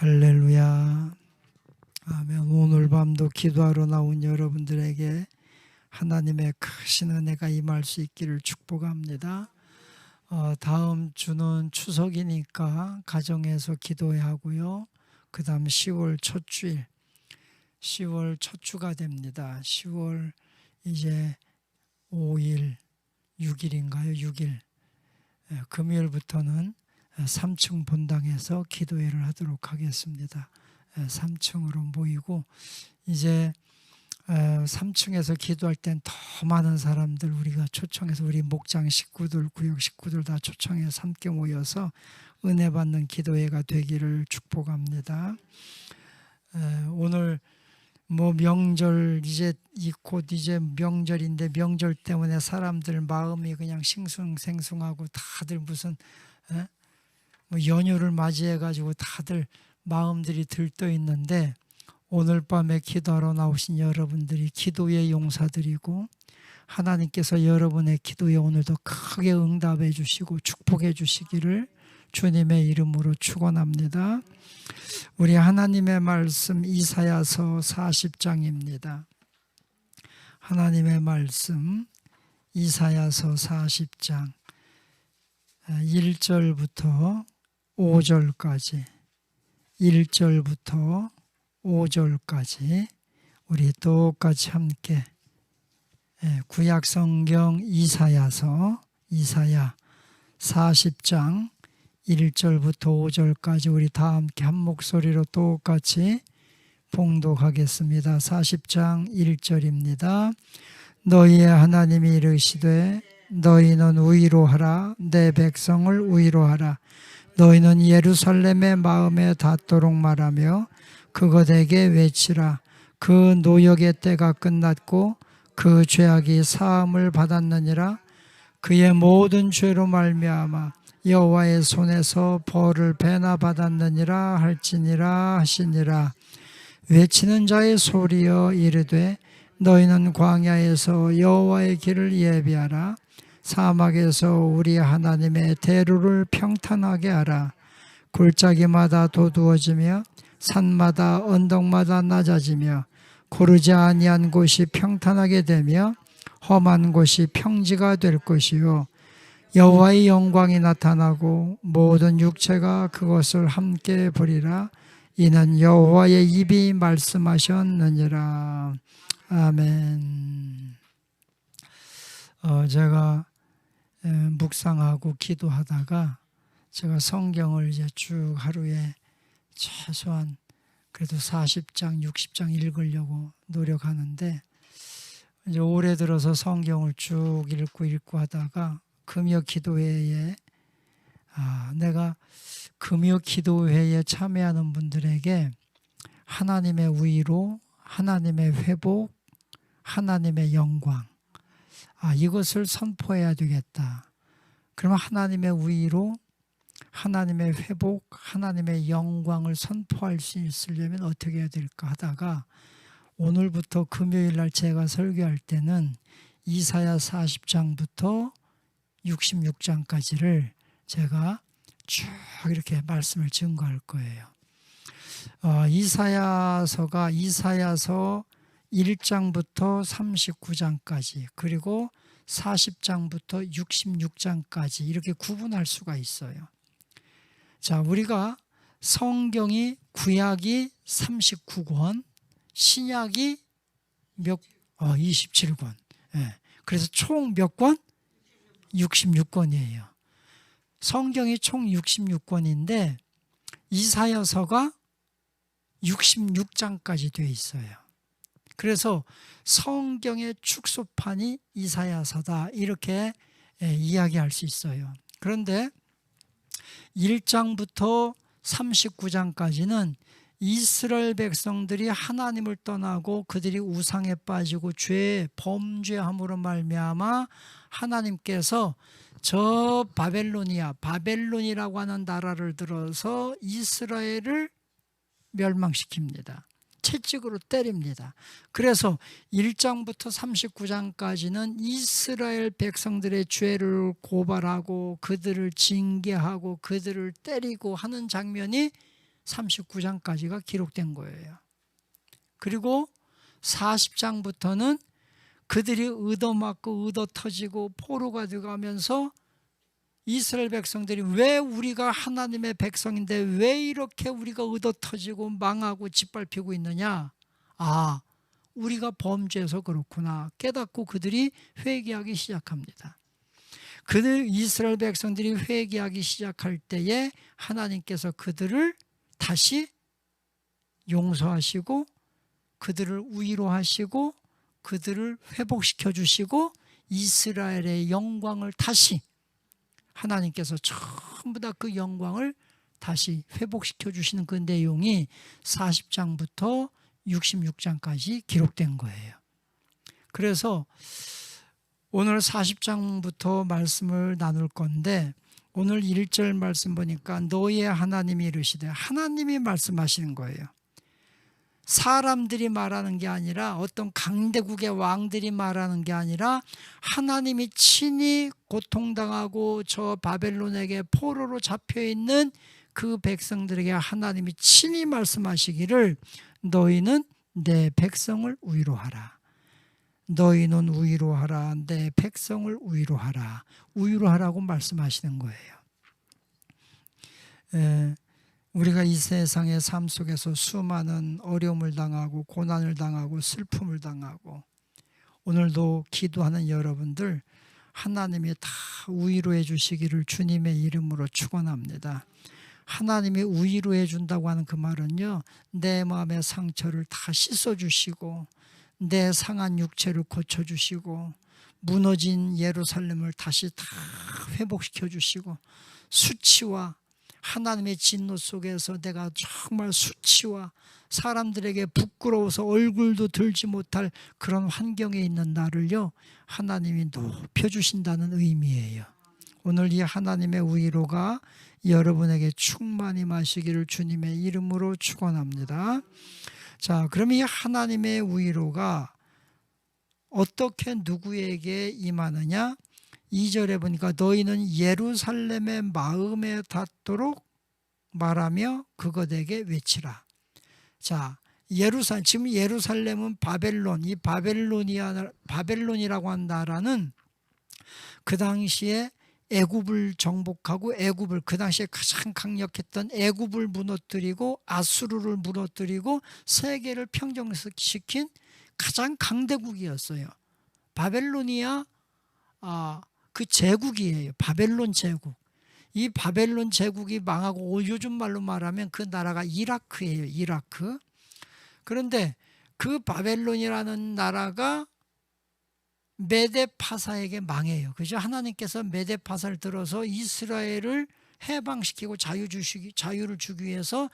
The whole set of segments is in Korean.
할렐루야. 아멘. 오늘 밤도 기도하러 나온 여러분들에게 하나님의 크신 은혜가 임할 수 있기를 축복합니다. 다음 주는 추석이니까 가정에서 기도해야 하고요. 그 다음 10월 첫 주일, 10월 첫 주가 됩니다. 10월 이제 5일, 6일인가요? 6일. 금요일부터는 3층 본당에서 기도회를 하도록 하겠습니다. 3층으로 모이고 이제 3층에서 기도할 땐 더 많은 사람들 우리가 초청해서 우리 목장 식구들, 구역 식구들 다 초청해서 함께 모여서 은혜 받는 기도회가 되기를 축복합니다. 오늘 명절 곧 이제 명절인데 명절 때문에 사람들 마음이 그냥 싱숭생숭하고 다들 무슨 연휴를 맞이해 가지고 다들 마음들이 들떠 있는데 오늘 밤에 기도하러 나오신 여러분들이 기도의 용사들이고 하나님께서 여러분의 기도에 오늘도 크게 응답해 주시고 축복해 주시기를 주님의 이름으로 축원합니다. 우리 하나님의 말씀 이사야서 40장입니다. 하나님의 말씀 이사야서 40장 1절부터 5절까지 1절부터 5절까지 우리 똑같이 함께 구약성경 이사야 40장 1절부터 5절까지 우리 다 함께 한 목소리로 똑같이 봉독하겠습니다. 40장 1절입니다. 너희의 하나님이 이르시되 너희는 위로하라. 내 백성을 위로하라. 너희는 예루살렘의 마음에 닿도록 말하며 그것에게 외치라. 그 노역의 때가 끝났고 그 죄악이 사함을 받았느니라. 그의 모든 죄로 말미암아 여호와의 손에서 벌을 배나 받았느니라 할지니라 하시니라. 외치는 자의 소리여 이르되 너희는 광야에서 여호와의 길을 예비하라. 사막에서 우리 하나님의 대로를 평탄하게 하라. 골짜기마다 도두어지며 산마다 언덕마다 낮아지며 고르지 아니한 곳이 평탄하게 되며 험한 곳이 평지가 될 것이요 여호와의 영광이 나타나고 모든 육체가 그것을 함께 보리라. 이는 여호와의 입이 말씀하셨느니라. 아멘. 제가 묵상하고 기도하다가 제가 성경을 이제 쭉 하루에 최소한 그래도 40장, 60장 읽으려고 노력하는데 이제 올해 들어서 성경을 쭉 읽고 하다가 금요 기도회에 내가 금요 기도회에 참여하는 분들에게 하나님의 위로, 하나님의 회복, 하나님의 영광 이것을 선포해야 되겠다. 그러면 하나님의 위로, 하나님의 회복, 하나님의 영광을 선포할 수 있으려면 어떻게 해야 될까 하다가 오늘부터 금요일 날 제가 설교할 때는 이사야 40장부터 66장까지를 제가 쭉 이렇게 말씀을 증거할 거예요. 이사야서 1장부터 39장까지 그리고 40장부터 66장까지 이렇게 구분할 수가 있어요. 자, 우리가 성경이 구약이 39권, 신약이 27권. 그래서 총 몇 권? 66권이에요. 성경이 총 66권인데 이사야서가 66장까지 되어 있어요. 그래서 성경의 축소판이 이사야서다 이렇게 이야기할 수 있어요. 그런데 1장부터 39장까지는 이스라엘 백성들이 하나님을 떠나고 그들이 우상에 빠지고 범죄함으로 말미암아 하나님께서 저 바벨론이라고 하는 나라를 들어서 이스라엘을 멸망시킵니다. 채찍으로 때립니다. 그래서 1장부터 39장까지는 이스라엘 백성들의 죄를 고발하고 그들을 징계하고 그들을 때리고 하는 장면이 39장까지가 기록된 거예요. 그리고 40장부터는 그들이 얻어맞고 얻어터지고 포로가 되어가면서 이스라엘 백성들이 왜 우리가 하나님의 백성인데 왜 이렇게 우리가 얻어터지고 망하고 짓밟히고 있느냐. 아, 우리가 범죄해서 그렇구나 깨닫고 그들이 회개하기 시작합니다. 그들 이스라엘 백성들이 회개하기 시작할 때에 하나님께서 그들을 다시 용서하시고 그들을 위로하시고 그들을 회복시켜 주시고 이스라엘의 영광을 다시 하나님께서 전부 다 그 영광을 다시 회복시켜 주시는 그 내용이 40장부터 66장까지 기록된 거예요. 그래서 오늘 40장부터 말씀을 나눌 건데 오늘 1절 말씀 보니까 너희의 하나님이 이르시되 하나님이 말씀하시는 거예요. 사람들이 말하는 게 아니라 어떤 강대국의 왕들이 말하는 게 아니라 하나님이 친히 고통당하고 저 바벨론에게 포로로 잡혀있는 그 백성들에게 하나님이 친히 말씀하시기를 너희는 내 백성을 위로하라. 너희는 위로하라. 내 백성을 위로하라. 위로하라고 말씀하시는 거예요. 우리가 이 세상의 삶 속에서 수많은 어려움을 당하고 고난을 당하고 슬픔을 당하고 오늘도 기도하는 여러분들 하나님이 다 위로해 주시기를 주님의 이름으로 축원합니다. 하나님이 위로해 준다고 하는 그 말은요, 내 마음의 상처를 다 씻어주시고 내 상한 육체를 고쳐주시고 무너진 예루살렘을 다시 다 회복시켜 주시고 수치와 하나님의 진노 속에서 내가 정말 수치와 사람들에게 부끄러워서 얼굴도 들지 못할 그런 환경에 있는 나를요 하나님이 높여주신다는 의미예요. 오늘 이 하나님의 위로가 여러분에게 충만히 마시기를 주님의 이름으로 축원합니다. 자, 그럼 이 하나님의 위로가 어떻게 누구에게 임하느냐? 2절에 보니까 너희는 예루살렘의 마음에 닿도록 말하며 그것에게 외치라. 자, 지금 예루살렘은 바벨론, 이 바벨론이라고 한 나라는 그 당시에 애굽을 정복하고 그 당시에 가장 강력했던 애굽을 무너뜨리고 아수르를 무너뜨리고 세계를 평정시킨 가장 강대국이었어요. 바벨로니아 그 제국이에요. 바벨론 제국. 이 바벨론 제국이 망하고 요즘 말로 말하면 그 나라가 이라크예요. 이라크. 그런데 그 바벨론이라는 나라가 메데파사에게 망해요. 그죠? 하나님께서 메데파사를 들어서 이스라엘을 해방시키고 자유를 주기 위해서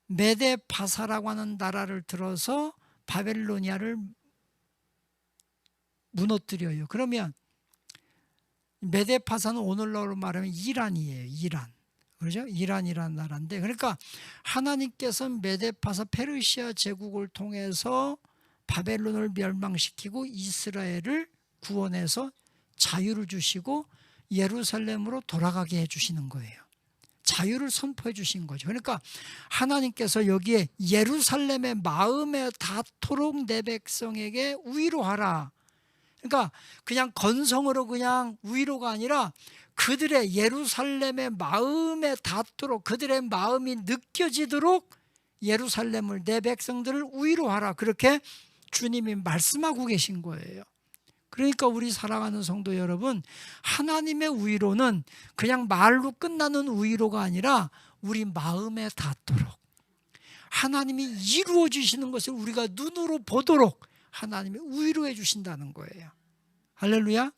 메데파사라고 하는 나라를 들어서 바벨로니아를 무너뜨려요. 그러면 메데파사는 오늘날로 말하면 이란이에요. 이란. 그렇죠? 이란이라는 나라인데, 그러니까 하나님께서 메데파사 페르시아 제국을 통해서 바벨론을 멸망시키고 이스라엘을 구원해서 자유를 주시고 예루살렘으로 돌아가게 해주시는 거예요. 자유를 선포해 주신 거죠. 그러니까 하나님께서 여기에 예루살렘의 마음에 닿도록 내 백성에게 위로하라. 그러니까 그냥 건성으로 그냥 위로가 아니라 그들의 예루살렘의 마음에 닿도록 그들의 마음이 느껴지도록 예루살렘을 내 백성들을 위로하라. 그렇게 주님이 말씀하고 계신 거예요. 그러니까 우리 사랑하는 성도 여러분, 하나님의 위로는 그냥 말로 끝나는 위로가 아니라 우리 마음에 닿도록 하나님이 이루어 주시는 것을 우리가 눈으로 보도록 하나님이 위로해 주신다는 거예요. 할렐루야.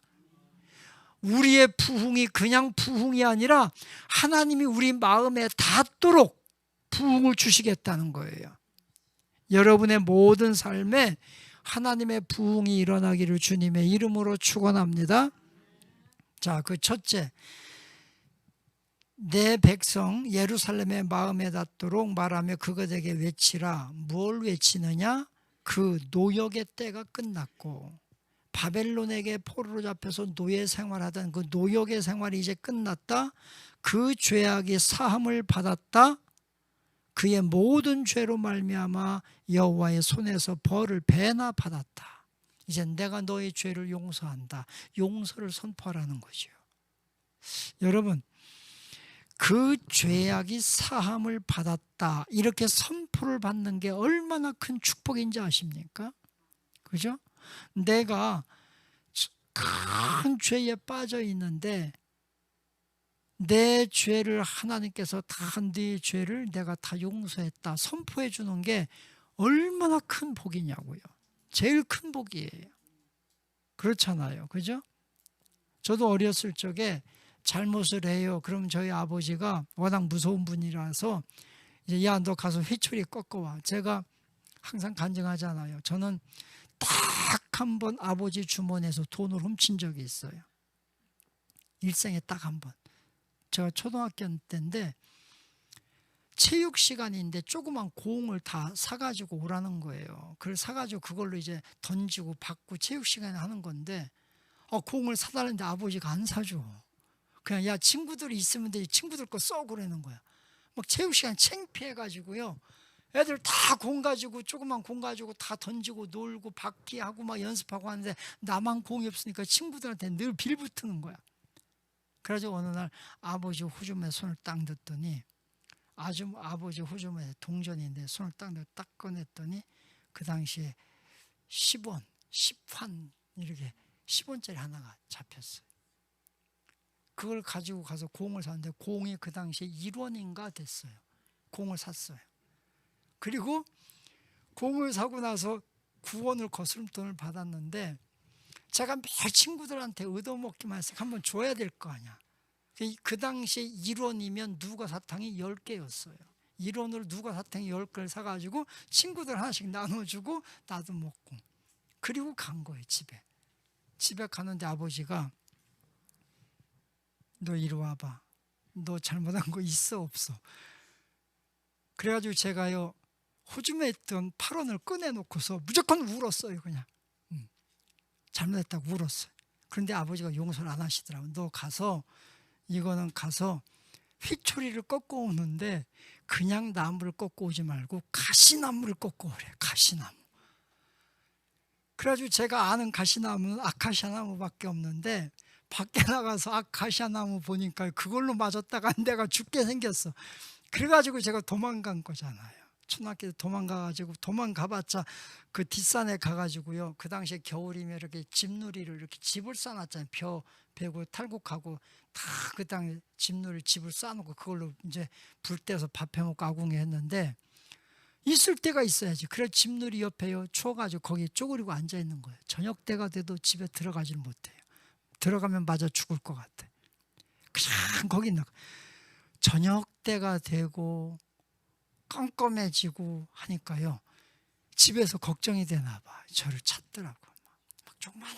우리의 부흥이 그냥 부흥이 아니라 하나님이 우리 마음에 닿도록 부흥을 주시겠다는 거예요. 여러분의 모든 삶에 하나님의 부흥이 일어나기를 주님의 이름으로 축원합니다. 자, 그 첫째, 내 백성 예루살렘의 마음에 닿도록 말하며 그것에게 외치라. 뭘 외치느냐? 그 노역의 때가 끝났고 바벨론에게 포로로 잡혀서 노예 생활하던 그 노역의 생활이 이제 끝났다. 그 죄악이 사함을 받았다. 그의 모든 죄로 말미암아 여호와의 손에서 벌을 배나 받았다. 이제 내가 너의 죄를 용서한다. 용서를 선포하라는 거죠. 여러분, 그 죄악이 사함을 받았다, 이렇게 선포를 받는 게 얼마나 큰 축복인지 아십니까? 그죠? 내가 큰 죄에 빠져 있는데 내 죄를 하나님께서 다 네 죄를 내가 다 용서했다 선포해 주는 게 얼마나 큰 복이냐고요. 제일 큰 복이에요. 그렇잖아요. 그죠? 저도 어렸을 적에 잘못을 해요. 그럼 저희 아버지가 워낙 무서운 분이라서 이제 야, 너 가서 회초리 꺾어와. 제가 항상 간증하잖아요. 저는 딱 한 번 아버지 주머니에서 돈을 훔친 적이 있어요. 일생에 딱 한 번. 제가 초등학교 때인데 체육 시간인데 조그만 공을 다 사가지고 오라는 거예요. 그걸 사가지고 그걸로 이제 던지고 받고 체육 시간에 하는 건데 공을 사달라는데 아버지가 안 사줘. 그냥 야, 친구들이 있으면 돼. 친구들 거 써 그러는 거야. 막 체육 시간 창피해가지고요. 애들 다 공 가지고 조그만 공 가지고 다 던지고 놀고 받기 하고 막 연습하고 하는데 나만 공이 없으니까 친구들한테 늘 빌붙는 거야. 그래서 어느 날 아버지 호주머니에 손을 딱 넣었더니 아버지 호주머니에 동전인데 손을 딱 꺼냈더니 그 당시에 10원, 10환 이렇게 10원짜리 하나가 잡혔어요. 그걸 가지고 가서 공을 샀는데 공이 그 당시에 1원인가 됐어요. 공을 샀어요. 그리고 공을 사고 나서 9원을 거스름돈을 받았는데 제가 매일 친구들한테 얻어먹기만 해서 한번 줘야 될 거 아니야. 그 당시에 1원이면 누가 사탕이 10개였어요. 1원으로 누가 사탕이 10개를 사가지고 친구들 하나씩 나눠주고 나도 먹고 그리고 간 거예요. 집에 가는데 아버지가 너 이리 와봐. 너 잘못한 거 있어 없어? 그래가지고 제가요 호주머니에 있던 8원을 꺼내놓고서 무조건 울었어요. 그냥 잘못했다고 울었어요. 그런데 아버지가 용서를 안 하시더라고요. 너 가서 이거는 가서 휘초리를 꺾어 오는데 그냥 나무를 꺾어 오지 말고 가시나무를 꺾어 오래. 가시나무. 그래가지고 제가 아는 가시나무는 아카시아 나무밖에 없는데 밖에 나가서 아카시아 나무 보니까 그걸로 맞았다가 내가 죽게 생겼어. 그래가지고 제가 도망간 거잖아요. 초등학교 때 도망가봤자 그 뒷산에 가가지고요. 그 당시에 겨울이면 이렇게 집누리를 이렇게 집을 쌓아놨잖아요. 벼 베고 탈곡하고 다 그 땅에 집누리 집을 쌓아놓고 그걸로 이제 불 떼서 밥 해먹고 아궁이 했는데 있을 때가 있어야지. 그래 집누리 옆에요 추워가지고 거기에 쪼그리고 앉아 있는 거예요. 저녁 때가 돼도 집에 들어가질 못해요. 들어가면 맞아 죽을 것 같아. 그냥 거기 있는 거. 저녁 때가 되고 깜깜해지고 하니까요. 집에서 걱정이 되나 봐. 저를 찾더라고. 막 조그마나.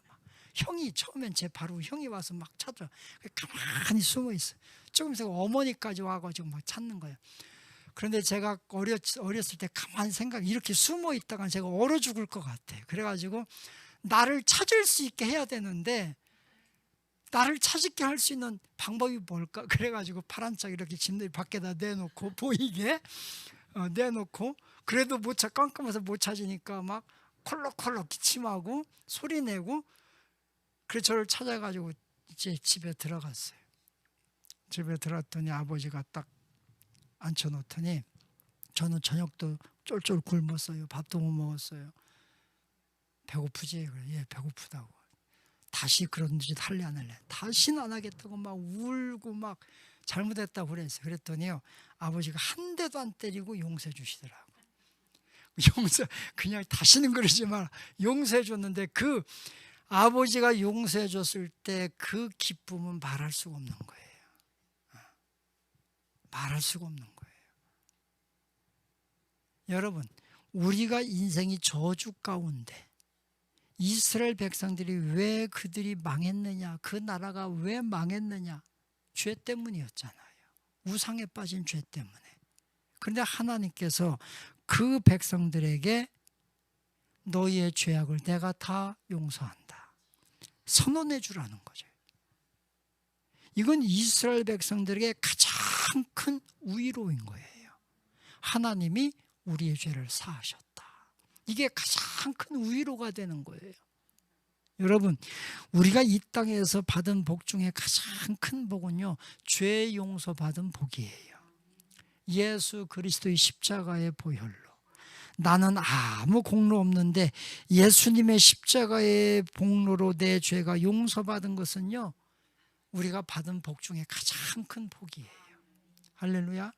막. 형이 처음엔 제 바로 형이 와서 막 찾더라. 가만히 숨어 있어요. 조금 있다가 어머니까지 와가지고 막 찾는 거예요. 그런데 제가 어렸을 때 가만히 이렇게 숨어 있다가 제가 얼어 죽을 것 같아요. 그래가지고 나를 찾을 수 있게 해야 되는데 나를 찾게 할 수 있는 방법이 뭘까? 그래가지고 파란 짝 이렇게 집들이 밖에다 내놓고 보이게 내놓고 그래도 깜깜해서 못 찾으니까 막 콜록콜록 기침하고 소리 내고 그래서 저를 찾아가지고 이제 집에 들어갔어요. 집에 들어갔더니 아버지가 딱 앉혀놓더니 저는 저녁도 쫄쫄 굶었어요. 밥도 못 먹었어요. 배고프지? 그래. 예, 배고프다고. 다시 그런 짓 할래 안 할래? 다시는 안 하겠다고 막 울고 막 잘못했다고 그랬어요. 그랬더니요 아버지가 한 대도 안 때리고 용서해 주시더라고. 그냥 다시는 그러지 마라. 용서해 줬는데 그 아버지가 용서해 줬을 때 그 기쁨은 말할 수가 없는 거예요. 말할 수가 없는 거예요. 여러분, 우리가 인생이 저주 가운데 이스라엘 백성들이 왜 그들이 망했느냐, 그 나라가 왜 망했느냐, 죄 때문이었잖아요. 우상에 빠진 죄 때문에. 그런데 하나님께서 그 백성들에게 너희의 죄악을 내가 다 용서한다 선언해 주라는 거죠. 이건 이스라엘 백성들에게 가장 큰 위로인 거예요. 하나님이 우리의 죄를 사하셨다. 이게 가장 큰 위로가 되는 거예요. 여러분, 우리가 이 땅에서 받은 복 중에 가장 큰 복은요, 죄 용서받은 복이에요. 예수 그리스도의 십자가의 보혈로. 나는 아무 공로 없는데 예수님의 십자가의 복로로 내 죄가 용서받은 것은요, 우리가 받은 복 중에 가장 큰 복이에요. 할렐루야.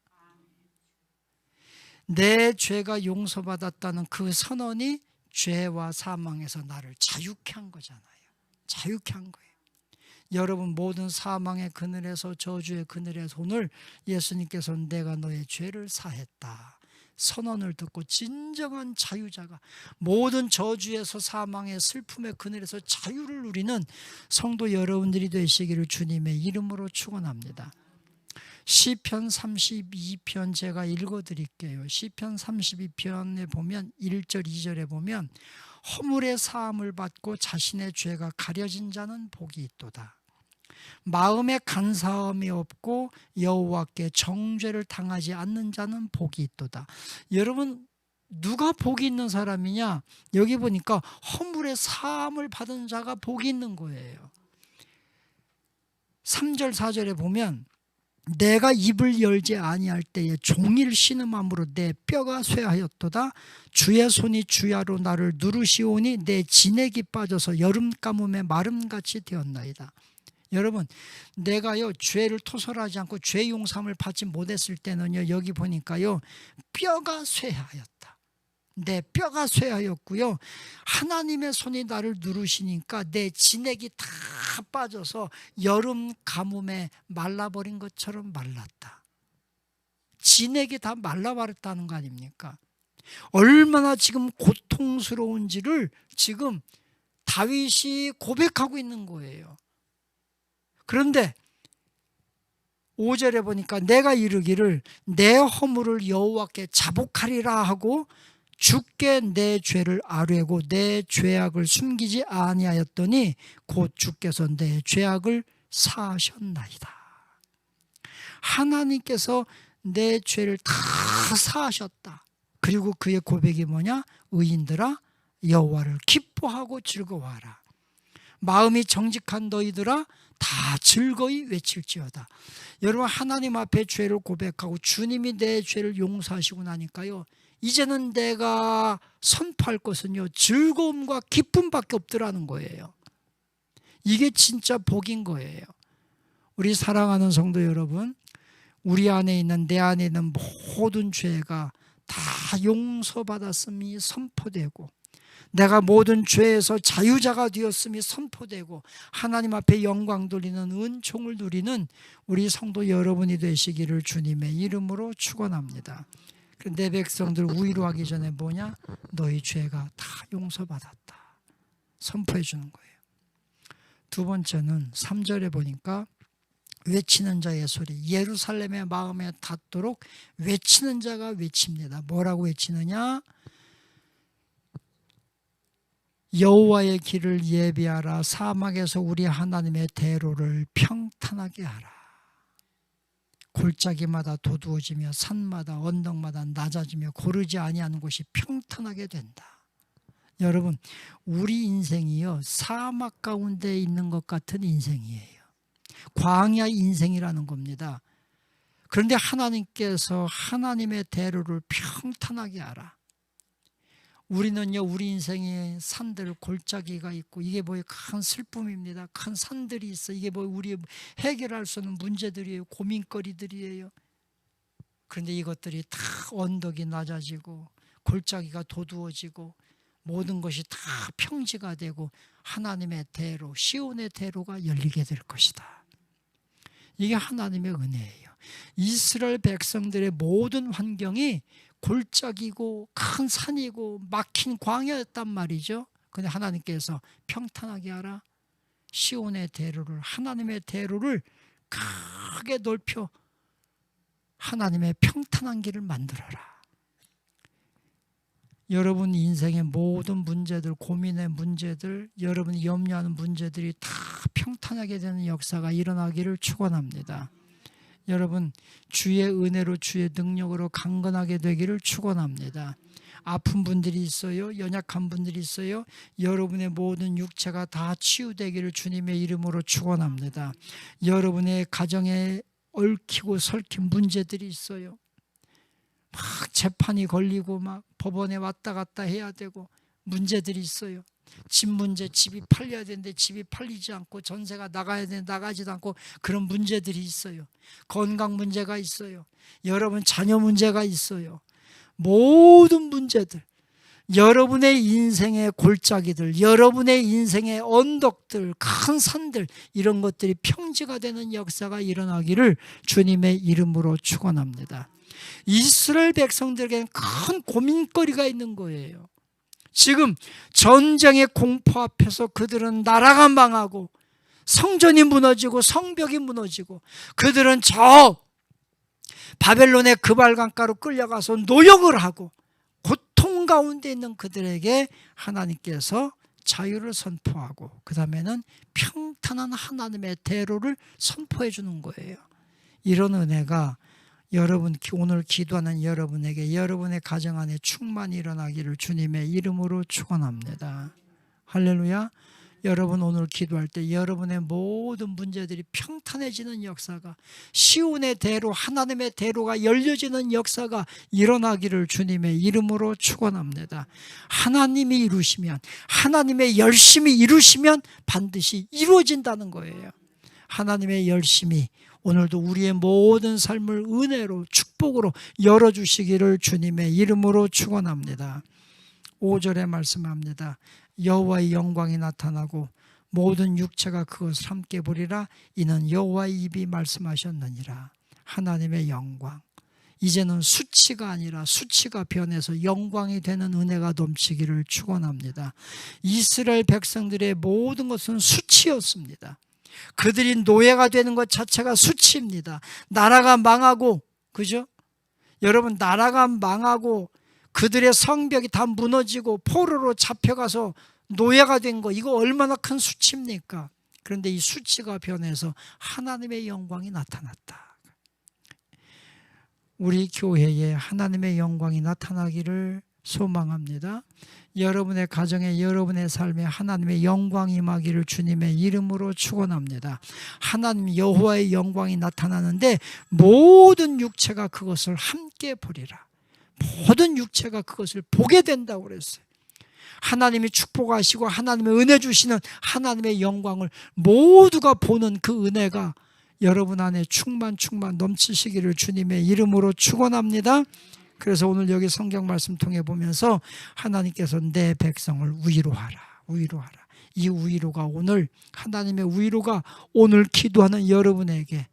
내 죄가 용서받았다는 그 선언이 죄와 사망에서 나를 자유케 한 거잖아요. 자유케 한 거예요. 여러분, 모든 사망의 그늘에서, 저주의 그늘에서 오늘 예수님께서 내가 너의 죄를 사했다 선언을 듣고 진정한 자유자가, 모든 저주에서, 사망의 슬픔의 그늘에서 자유를 누리는 성도 여러분들이 되시기를 주님의 이름으로 축원합니다. 시편 32편 제가 읽어드릴게요. 시편 32편에 보면 1절 2절에 보면 허물의 사함을 받고 자신의 죄가 가려진 자는 복이 있도다. 마음에 간사함이 없고 여호와께 정죄를 당하지 않는 자는 복이 있도다. 여러분, 누가 복이 있는 사람이냐? 여기 보니까 허물의 사함을 받은 자가 복이 있는 거예요. 3절 4절에 보면 내가 입을 열지 아니할 때에 종일 신음함으로 내 뼈가 쇠하였도다. 주의 손이 주야로 나를 누르시오니 내 진액이 빠져서 여름 가뭄에 마름같이 되었나이다. 여러분, 내가요 죄를 토설하지 않고 죄 용서함을 받지 못했을 때는요, 여기 보니까요 뼈가 쇠하였다. 내 뼈가 쇠하였고요, 하나님의 손이 나를 누르시니까 내 진액이 다 빠져서 여름 가뭄에 말라버린 것처럼 말랐다. 진액이 다 말라버렸다는 거 아닙니까? 얼마나 지금 고통스러운지를 지금 다윗이 고백하고 있는 거예요. 그런데 5절에 보니까 내가 이르기를 내 허물을 여호와께 자복하리라 하고 주께 내 죄를 아뢰고 내 죄악을 숨기지 아니하였더니 곧 주께서 내 죄악을 사하셨나이다. 하나님께서 내 죄를 다 사하셨다. 그리고 그의 고백이 뭐냐? 의인들아 여호와를 기뻐하고 즐거워하라. 마음이 정직한 너희들아 다 즐거이 외칠지어다. 여러분, 하나님 앞에 죄를 고백하고 주님이 내 죄를 용서하시고 나니까요, 이제는 내가 선포할 것은요 즐거움과 기쁨밖에 없더라는 거예요. 이게 진짜 복인 거예요. 우리 사랑하는 성도 여러분, 우리 안에 있는, 내 안에 있는 모든 죄가 다 용서받았음이 선포되고, 내가 모든 죄에서 자유자가 되었음이 선포되고, 하나님 앞에 영광 돌리는 은총을 누리는 우리 성도 여러분이 되시기를 주님의 이름으로 축원합니다. 내 백성들 위로하기 전에 뭐냐? 너희 죄가 다 용서받았다 선포해 주는 거예요. 두 번째는 3절에 보니까 외치는 자의 소리, 예루살렘의 마음에 닿도록 외치는 자가 외칩니다. 뭐라고 외치느냐? 여호와의 길을 예비하라. 사막에서 우리 하나님의 대로를 평탄하게 하라. 골짜기마다 도두어지며 산마다 언덕마다 낮아지며 고르지 아니하는 곳이 평탄하게 된다. 여러분, 우리 인생이요 사막 가운데 있는 것 같은 인생이에요. 광야 인생이라는 겁니다. 그런데 하나님께서 하나님의 대로를 평탄하게 하라. 우리는요 우리 인생에 산들, 골짜기가 있고, 이게 뭐예요? 큰 슬픔입니다. 큰 산들이 있어. 이게 뭐 우리 해결할 수 없는 문제들이에요. 고민거리들이에요. 그런데 이것들이 다 언덕이 낮아지고 골짜기가 도두어지고 모든 것이 다 평지가 되고 하나님의 대로, 시온의 대로가 열리게 될 것이다. 이게 하나님의 은혜예요. 이스라엘 백성들의 모든 환경이 골짜기고 큰 산이고 막힌 광야였단 말이죠. 그런데 하나님께서 평탄하게 하라. 시온의 대로를, 하나님의 대로를 크게 넓혀 하나님의 평탄한 길을 만들어라. 여러분 인생의 모든 문제들, 고민의 문제들, 여러분이 염려하는 문제들이 다 평탄하게 되는 역사가 일어나기를 축원합니다. 여러분 주의 은혜로 주의 능력으로 강건하게 되기를 축원합니다. 아픈 분들이 있어요. 연약한 분들이 있어요. 여러분의 모든 육체가 다 치유되기를 주님의 이름으로 축원합니다. 여러분의 가정에 얽히고 설킨 문제들이 있어요. 막 재판이 걸리고 막 법원에 왔다 갔다 해야 되고 문제들이 있어요. 집 문제, 집이 팔려야 되는데 집이 팔리지 않고 전세가 나가야 되는데 나가지도 않고 그런 문제들이 있어요. 건강 문제가 있어요. 여러분 자녀 문제가 있어요. 모든 문제들, 여러분의 인생의 골짜기들, 여러분의 인생의 언덕들, 큰 산들, 이런 것들이 평지가 되는 역사가 일어나기를 주님의 이름으로 축원합니다. 이스라엘 백성들에게는 큰 고민거리가 있는 거예요. 지금 전쟁의 공포 앞에서 그들은 나라가 망하고 성전이 무너지고 성벽이 무너지고 그들은 저 바벨론의 그발강가로 끌려가서 노역을 하고 고통 가운데 있는 그들에게 하나님께서 자유를 선포하고 그 다음에는 평탄한 하나님의 대로를 선포해 주는 거예요. 이런 은혜가 여러분 오늘 기도하는 여러분에게 여러분의 가정 안에 충만히 일어나기를 주님의 이름으로 축원합니다. 할렐루야. 여러분 오늘 기도할 때 여러분의 모든 문제들이 평탄해지는 역사가 시온의 대로 하나님의 대로가 열려지는 역사가 일어나기를 주님의 이름으로 축원합니다. 하나님이 이루시면 하나님의 열심히 이루시면 반드시 이루어진다는 거예요. 하나님의 열심히 오늘도 우리의 모든 삶을 은혜로 축복으로 열어주시기를 주님의 이름으로 축원합니다. 5절에 말씀합니다. 여호와의 영광이 나타나고 모든 육체가 그것을 함께 보리라. 이는 여호와의 입이 말씀하셨느니라. 하나님의 영광, 이제는 수치가 아니라 수치가 변해서 영광이 되는 은혜가 넘치기를 축원합니다. 이스라엘 백성들의 모든 것은 수치였습니다. 그들이 노예가 되는 것 자체가 수치입니다. 나라가 망하고, 그죠? 여러분, 나라가 망하고 그들의 성벽이 다 무너지고 포로로 잡혀가서 노예가 된 거, 이거 얼마나 큰 수치입니까? 그런데 이 수치가 변해서 하나님의 영광이 나타났다. 우리 교회에 하나님의 영광이 나타나기를 소망합니다. 여러분의 가정에 여러분의 삶에 하나님의 영광이 임하기를 주님의 이름으로 축원합니다. 하나님 여호와의 영광이 나타나는데 모든 육체가 그것을 함께 보리라. 모든 육체가 그것을 보게 된다고 그랬어요. 하나님이 축복하시고 하나님의 은혜 주시는 하나님의 영광을 모두가 보는 그 은혜가 여러분 안에 충만 넘치시기를 주님의 이름으로 축원합니다. 그래서 오늘 여기 성경 말씀 통해 보면서 하나님께서 내 백성을 위로하라. 이 위로가 오늘 하나님의 위로가 오늘 기도하는 여러분에게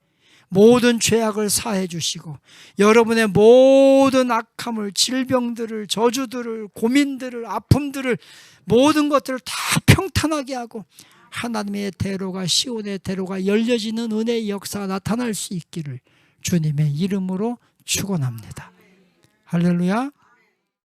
모든 죄악을 사해 주시고 여러분의 모든 악함을, 질병들을, 저주들을, 고민들을, 아픔들을 모든 것들을 다 평탄하게 하고 하나님의 대로가 시온의 대로가 열려지는 은혜의 역사가 나타날 수 있기를 주님의 이름으로 축원합니다. 할렐루야.